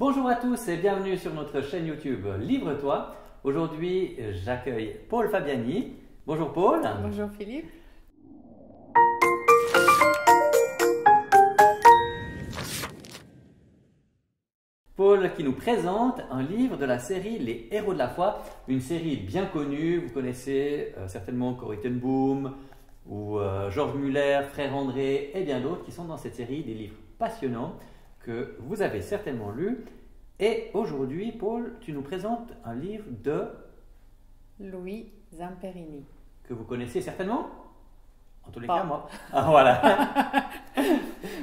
Bonjour à tous et bienvenue sur notre chaîne YouTube Livre-toi. Aujourd'hui, j'accueille Paul Fabiani. Bonjour Paul. Bonjour Philippe. Paul qui nous présente un livre de la série Les Héros de la foi, une série bien connue. Vous connaissez certainement Corrie ten Boom ou Georges Muller, Frère André et bien d'autres qui sont dans cette série, des livres passionnants que vous avez certainement lus. Et aujourd'hui, Paul, tu nous présentes un livre de Louis Zamperini. Que vous connaissez certainement. En tous les Pas. cas, moi. Ah, voilà.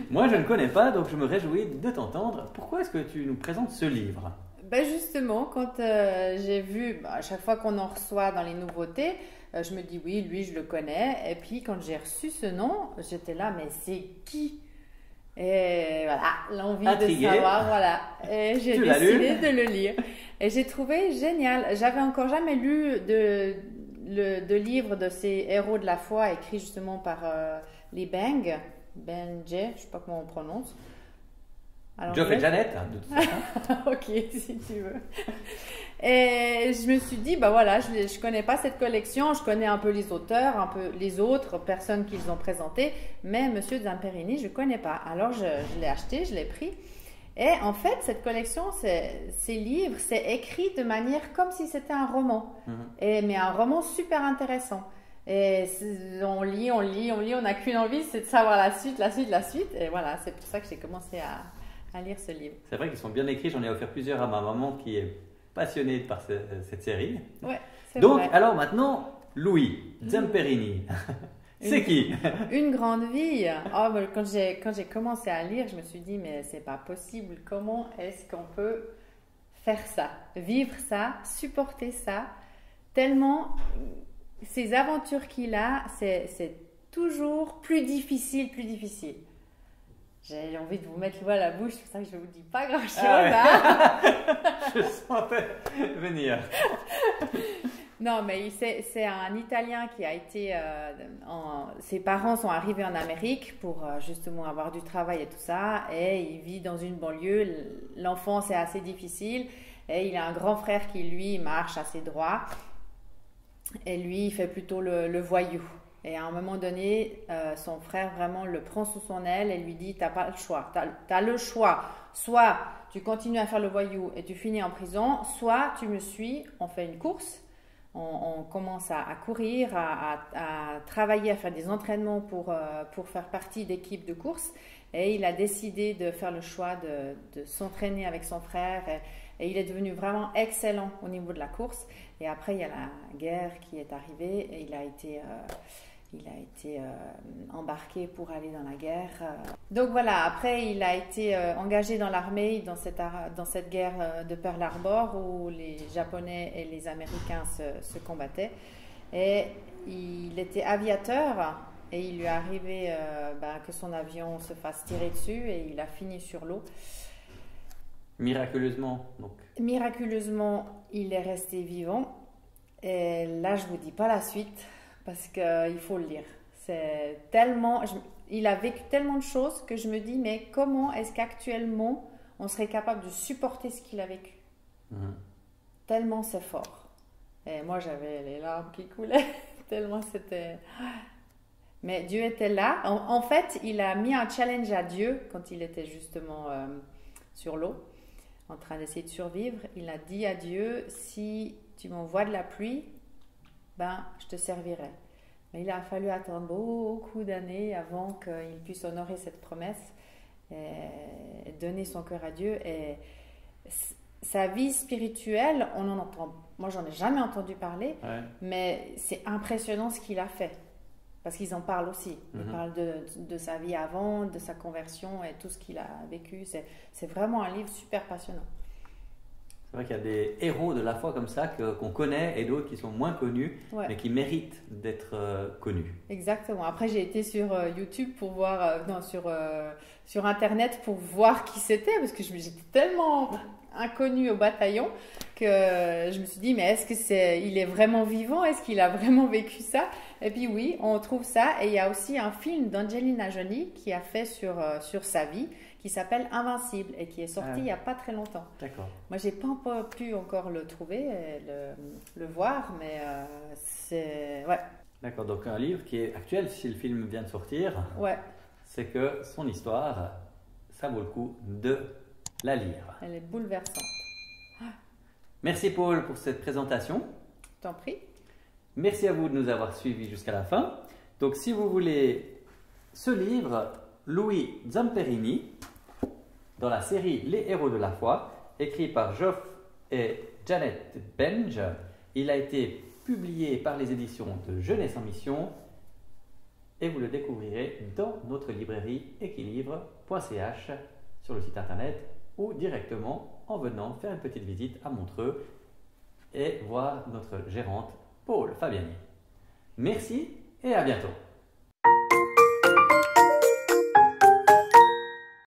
Moi, je ne connais pas, donc je me réjouis de t'entendre. Pourquoi est-ce que tu nous présentes ce livre? Ben justement, quand j'ai vu, à chaque fois qu'on en reçoit dans les nouveautés, je me dis oui, lui je le connais. Et puis quand j'ai reçu ce nom, j'étais là, mais c'est qui? Et voilà, l'envie de savoir, voilà. Et j'ai décidé de le lire. Et j'ai trouvé génial. J'avais encore jamais lu de livre de ces héros de la foi écrit justement par les Benge, je ne sais pas comment on prononce. Geoff et Janet, de toute façon. Ok, si tu veux. Et je me suis dit, bah voilà, je ne connais pas cette collection, je connais un peu les auteurs, un peu les autres personnes qu'ils ont présentées, mais Monsieur Zamperini, je ne connais pas. Alors je l'ai acheté, je l'ai pris. Et en fait, cette collection, ces livres, c'est écrit de manière comme si c'était un roman, mais un roman super intéressant. Et on lit, on n'a qu'une envie, c'est de savoir la suite. Et voilà, c'est pour ça que j'ai commencé à lire ce livre. C'est vrai qu'ils sont bien écrits, j'en ai offert plusieurs à ma maman qui est passionnée par cette série. Ouais, c'est donc, vrai. alors maintenant, Louis Zamperini, c'est qui? Une grande vie. Oh, quand j'ai commencé à lire, je me suis dit, mais c'est pas possible. Comment est-ce qu'on peut faire ça, vivre ça, supporter ça? Tellement, ces aventures qu'il a, c'est toujours plus difficile. J'ai envie de vous mettre le doigt à la bouche, c'est pour ça que je ne vous dis pas grand-chose. Ah ouais. Je sentais venir. Non, mais c'est un Italien qui a été... ses parents sont arrivés en Amérique pour justement avoir du travail et tout ça. Et il vit dans une banlieue. L'enfance est assez difficile. Et il a un grand frère qui, lui, marche assez droit. Et lui, il fait plutôt le voyou. Et à un moment donné, son frère vraiment le prend sous son aile et lui dit, t'as pas le choix. T'as le choix. Soit tu continues à faire le voyou et tu finis en prison, soit tu me suis, on fait une course. On commence à courir, à travailler, à faire des entraînements pour faire partie d'équipes de course. Et il a décidé de faire le choix de s'entraîner avec son frère. Et il est devenu vraiment excellent au niveau de la course. Et après, il y a la guerre qui est arrivée et il a été embarqué pour aller dans la guerre. Donc voilà, après il a été engagé dans l'armée dans cette guerre de Pearl Harbor où les Japonais et les Américains se combattaient. Et il était aviateur et il lui est arrivé que son avion se fasse tirer dessus et il a fini sur l'eau. Miraculeusement, donc. Miraculeusement, il est resté vivant. Et là, je ne vous dis pas la suite. Parce qu'il faut le lire. C'est tellement, il a vécu tellement de choses que je me dis, mais comment est-ce qu'actuellement on serait capable de supporter ce qu'il a vécu? Tellement c'est fort. Et moi j'avais les larmes qui coulaient, tellement c'était... Mais Dieu était là. En fait, il a mis un challenge à Dieu quand il était justement sur l'eau, en train d'essayer de survivre. Il a dit à Dieu, si tu m'envoies de la pluie, je te servirai. Mais il a fallu attendre beaucoup d'années avant qu'il puisse honorer cette promesse et donner son cœur à Dieu. Et sa vie spirituelle, on en entend. Moi, j'en ai jamais entendu parler, mais c'est impressionnant ce qu'il a fait. Parce qu'ils en parlent aussi. Ils parlent de sa vie avant, de sa conversion et tout ce qu'il a vécu. C'est vraiment un livre super passionnant. C'est vrai qu'il y a des héros de la foi comme ça qu'on connaît et d'autres qui sont moins connus, mais qui méritent d'être connus. Exactement. Après, j'ai été sur YouTube pour voir, sur Internet pour voir qui c'était, parce que j'étais tellement inconnue au bataillon que je me suis dit, mais il est vraiment vivant? Est-ce qu'il a vraiment vécu ça? Et puis oui, on trouve ça. Et il y a aussi un film d'Angelina Jolie qui a fait sur sa vie, qui s'appelle Invincible et qui est sorti il n'y a pas très longtemps. D'accord. Moi, j'ai pas pu encore le trouver, et le voir, mais c'est... Ouais, D'accord, donc un livre qui est actuel si le film vient de sortir, ouais, c'est que son histoire, ça vaut le coup de la lire. elle est bouleversante. Merci Paul pour cette présentation. Je t'en prie. Merci à vous de nous avoir suivis jusqu'à la fin. Donc si vous voulez ce livre, Louis Zamperini, dans la série Les héros de la foi, écrit par Geoff et Janet Benge, il a été publié par les éditions de Jeunesse en Mission et vous le découvrirez dans notre librairie équilibre.ch sur le site internet ou directement en venant faire une petite visite à Montreux et voir notre gérante Paul Fabiani. Merci et à bientôt.